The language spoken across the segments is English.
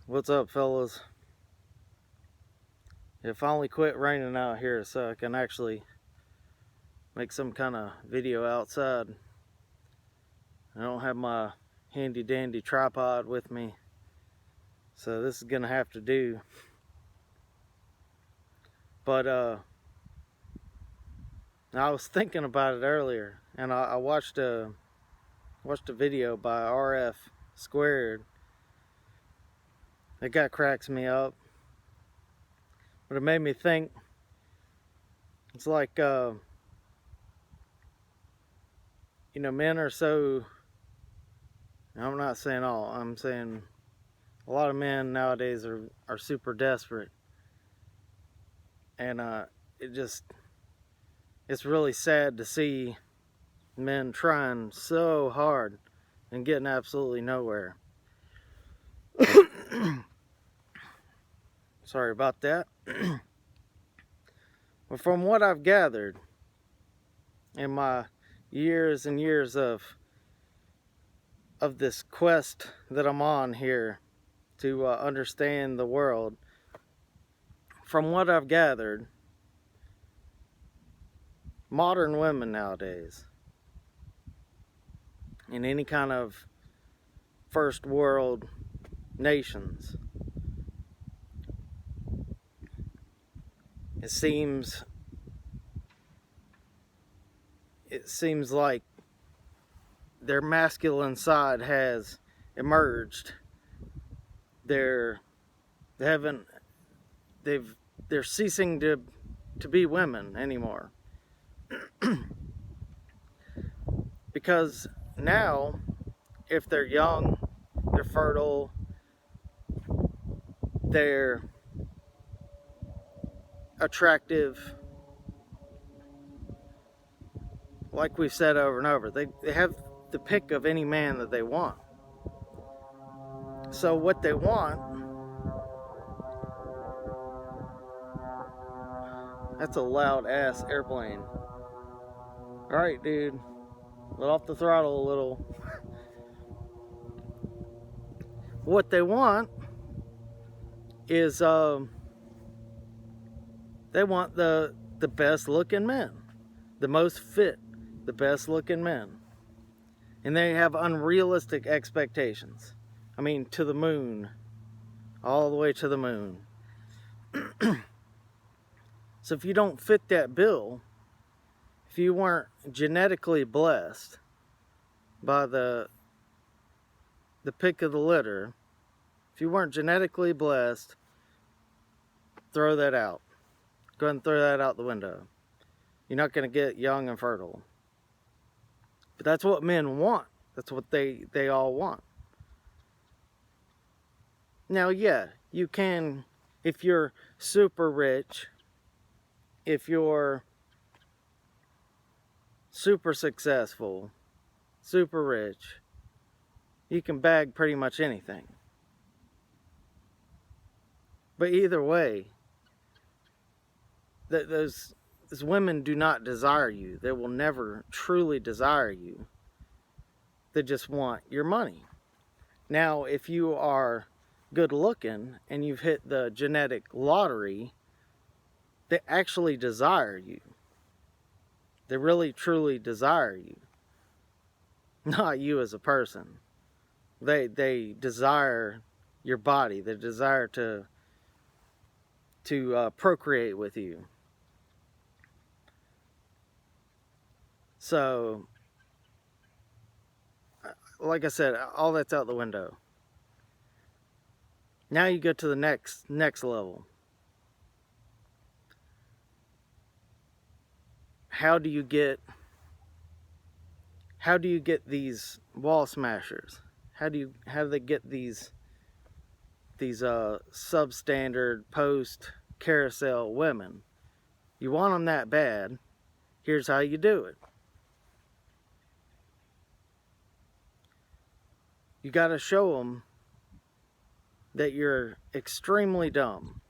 What's up, fellas? It finally quit raining out here, so I can actually make some kind of video outside. I don't have my handy dandy tripod with me, so this is gonna have to do. But I was thinking about it earlier, and I watched a video by RF Squared. It got cracks me up, but it made me think. It's like men are so. I'm not saying all. I'm saying a lot of men nowadays are super desperate, and it's really sad to see men trying so hard and getting absolutely nowhere. Sorry about that. But from what I've gathered in my years and years of this quest that I'm on here to understand the world, from what I've gathered, modern women nowadays, in any kind of first world nations, it seems like their masculine side has emerged. They're ceasing to be women anymore. Because now, if they're young, they're fertile, they're attractive, like we've said over and over, they have the pick of any man that they want. So what they want, that's a loud ass airplane. Alright, dude, let off the throttle a little. What they want is they want the best looking men, the most fit, the best looking men. And they have unrealistic expectations. I mean, to the moon. All the way to the moon. So if you don't fit that bill, if you weren't genetically blessed by the pick of the litter, if you weren't genetically blessed, throw that out. Go ahead and throw that out the window. You're not going to get young and fertile. But that's what men want. That's what they all want. Now, yeah, you can, if you're super rich, if you're super successful, super rich, you can bag pretty much anything. But either way, those women do not desire you. They will never truly desire you. They just want your money. Now, if you are good looking and you've hit the genetic lottery, they actually desire you. They really truly desire you. Not you as a person. They desire your body. They desire to procreate with you. So, like I said, all that's out the window. Now you go to the next level. How do you get these wall smashers? How do they get these substandard post carousel women? You want them that bad. Here's how you do it. You got to show them that you're extremely dumb,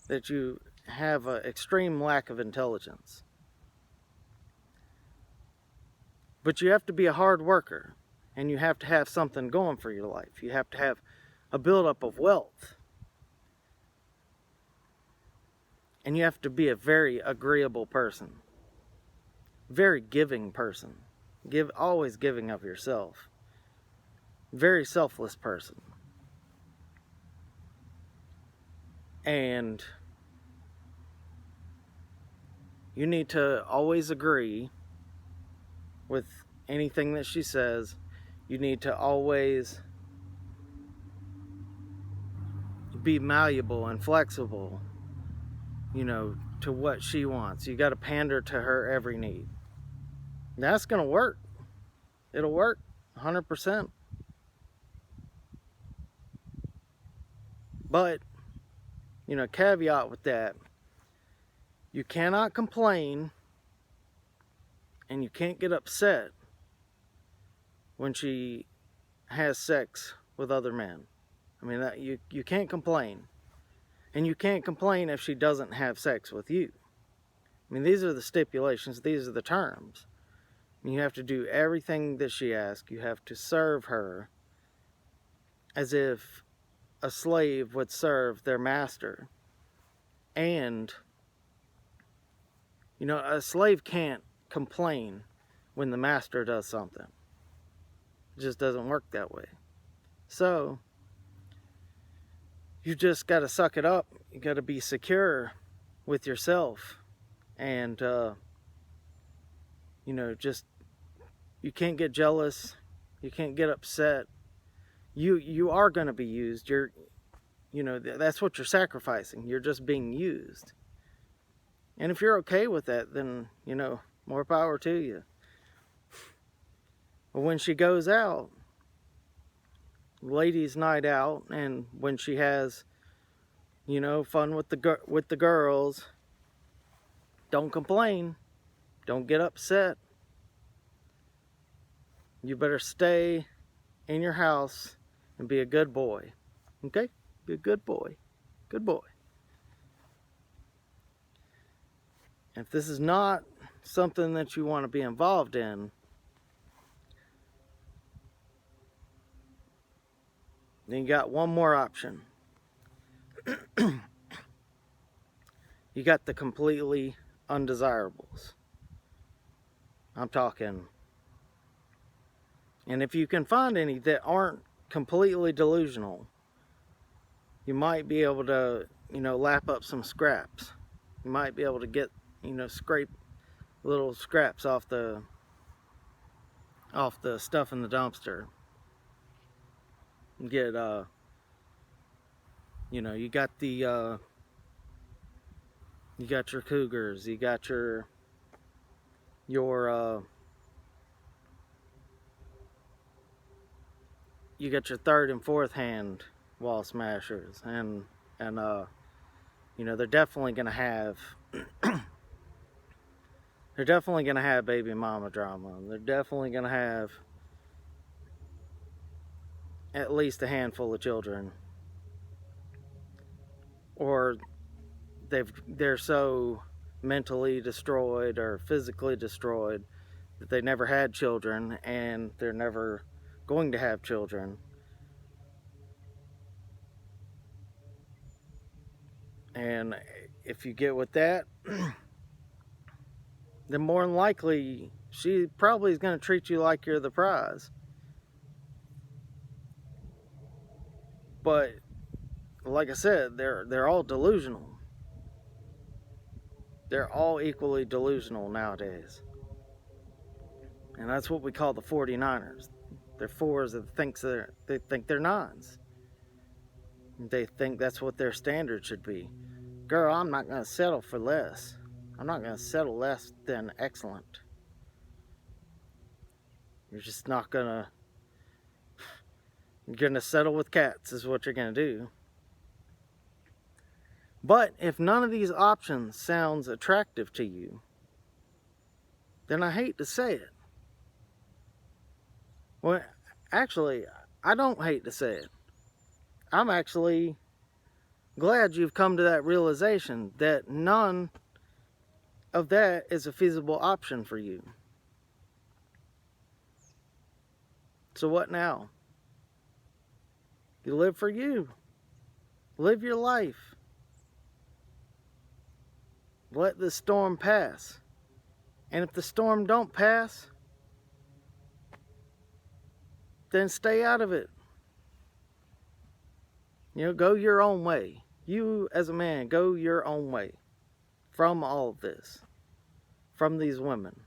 that you have an extreme lack of intelligence. But you have to be a hard worker, and you have to have something going for your life. You have to have a buildup of wealth. And you have to be a very agreeable person, very giving person, always giving of yourself, very selfless person. And you need to always agree with anything that she says. You need to always be malleable and flexible, to what she wants. You got to pander to her every need. That's going to work. It'll work 100%. But, caveat with that, you cannot complain and you can't get upset when she has sex with other men. I mean, that you can't complain. And you can't complain if she doesn't have sex with you. I mean, these are the stipulations, these are the terms. You have to do everything that she asks. You have to serve her as if a slave would serve their master. And, a slave can't complain when the master does something. It just doesn't work that way. So, you just got to suck it up. You got to be secure with yourself. And, you can't get jealous. You can't get upset. You are going to be used. That's what you're sacrificing. You're just being used. And if you're okay with that, then, more power to you. But when she goes out, ladies' night out, and when she has, fun with the girls, don't complain. Don't get upset. You better stay in your house and be a good boy. Okay? Be a good boy. Good boy. If this is not something that you want to be involved in, then you got one more option. You got the completely undesirables. I'm talking. And if you can find any that aren't completely delusional, you might be able to, lap up some scraps. You might be able to get, scrape little scraps off the stuff in the dumpster. Get, you got the, you got your cougars, you got your you got your third and fourth hand wall smashers, and they're definitely gonna have they're definitely gonna have baby mama drama. They're definitely gonna have at least a handful of children, or they're so mentally destroyed or physically destroyed that they never had children and they're never going to have children. And if you get with that, then more than likely she probably is going to treat you like you're the prize. But like I said, they're all delusional. They're all equally delusional nowadays. And that's what we call the 49ers. They're fours that they think they're nines. They think that's what their standard should be. Girl, I'm not going to settle for less. I'm not going to settle less than excellent. You're just not going to... You're going to settle with cats is what you're going to do. But if none of these options sounds attractive to you, then I hate to say it. Well, actually, I don't hate to say it. I'm actually glad you've come to that realization that none of that is a feasible option for you. So what now? You live for you. Live your life. Let the storm pass. And if the storm don't pass, then stay out of it. You know, go your own way. You as a man, go your own way from all of this, from these women.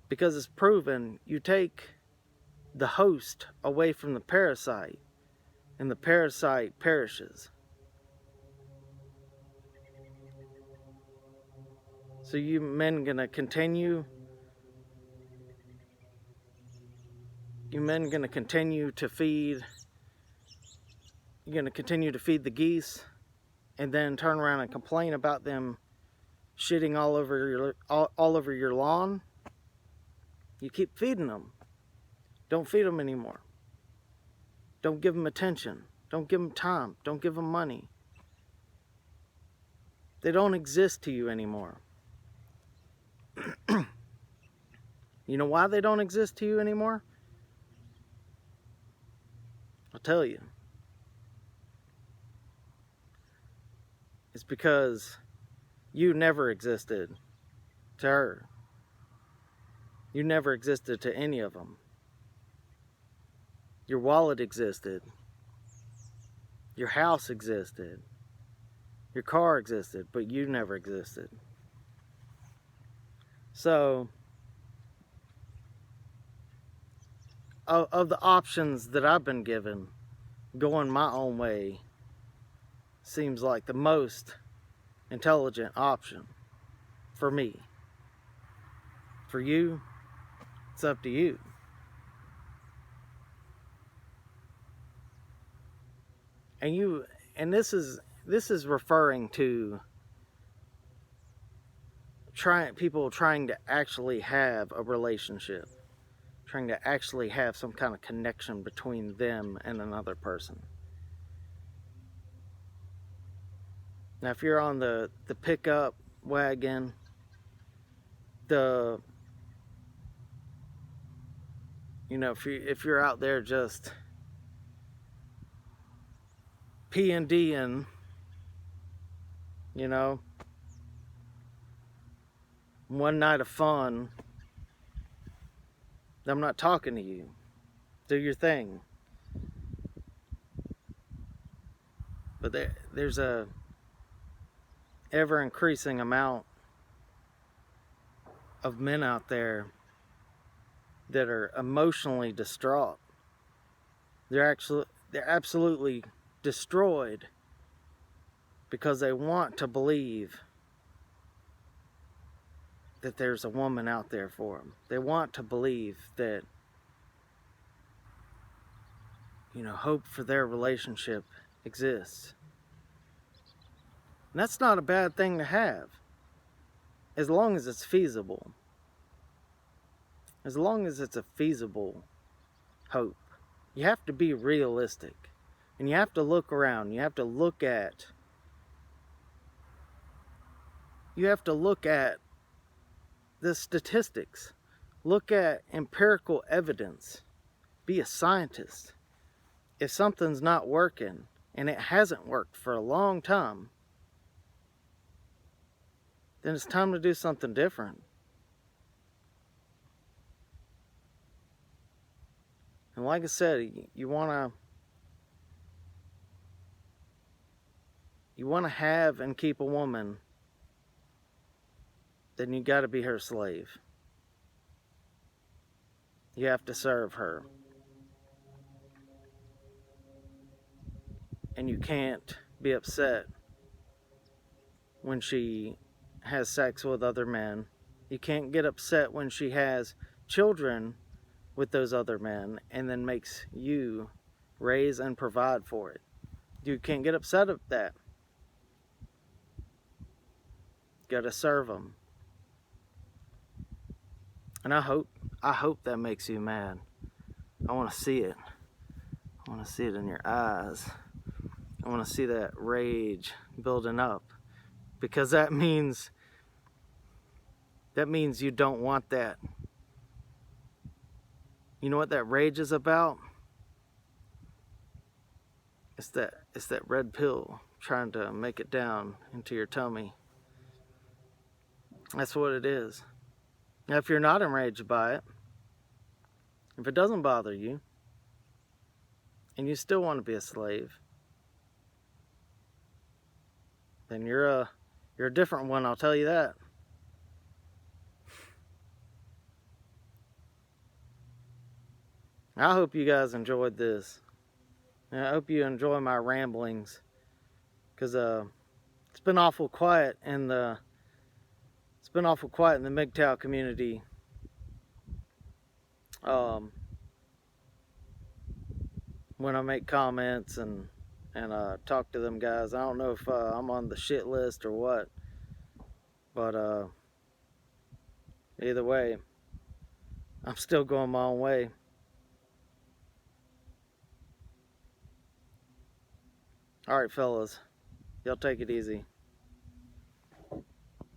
Because it's proven, you take the host away from the parasite, and the parasite perishes. So you men gonna continue? You men gonna continue to feed? You're gonna continue to feed the geese, and then turn around and complain about them shitting all over your lawn? You keep feeding them. Don't feed them anymore. Don't give them attention. Don't give them time. Don't give them money. They don't exist to you anymore. You know why they don't exist to you anymore? I'll tell you. It's because you never existed to her. You never existed to any of them. Your wallet existed. Your house existed. Your car existed, but you never existed. So, of the options that I've been given, going my own way seems like the most intelligent option for me. For you, it's up to you. And this is referring to people trying to actually have a relationship, trying to actually have some kind of connection between them and another person. Now, if you're on the pickup wagon, if you're out there just P&D'ing, one night of fun, I'm not talking to you. Do your thing. But there's a ever increasing amount of men out there that are emotionally distraught. They're absolutely destroyed because they want to believe that there's a woman out there for them. They want to believe that, hope for their relationship exists. And that's not a bad thing to have, as long as it's feasible. As long as it's a feasible hope. You have to be realistic. And you have to look around. You have to look at the statistics. Look at empirical evidence. Be a scientist. If something's not working, and it hasn't worked for a long time, then it's time to do something different. And like I said, you want to have and keep a woman, then you got to be her slave. You have to serve her. And you can't be upset when she has sex with other men. You can't get upset when she has children with those other men and then makes you raise and provide for it. You can't get upset at that. You gotta serve them. And I hope that makes you mad. I want to see it. I want to see it in your eyes. I want to see that rage building up, because that means you don't want that. You know what that rage is about? It's that red pill trying to make it down into your tummy. That's what it is. Now, if you're not enraged by it, if it doesn't bother you, and you still want to be a slave, then you're a different one, I'll tell you that. I hope you guys enjoyed this. And I hope you enjoy my ramblings, because it's been awful quiet in the MGTOW community. When I make comments and talk to them guys, I don't know if I'm on the shit list or what, but either way, I'm still going my own way. All right, fellas, y'all take it easy.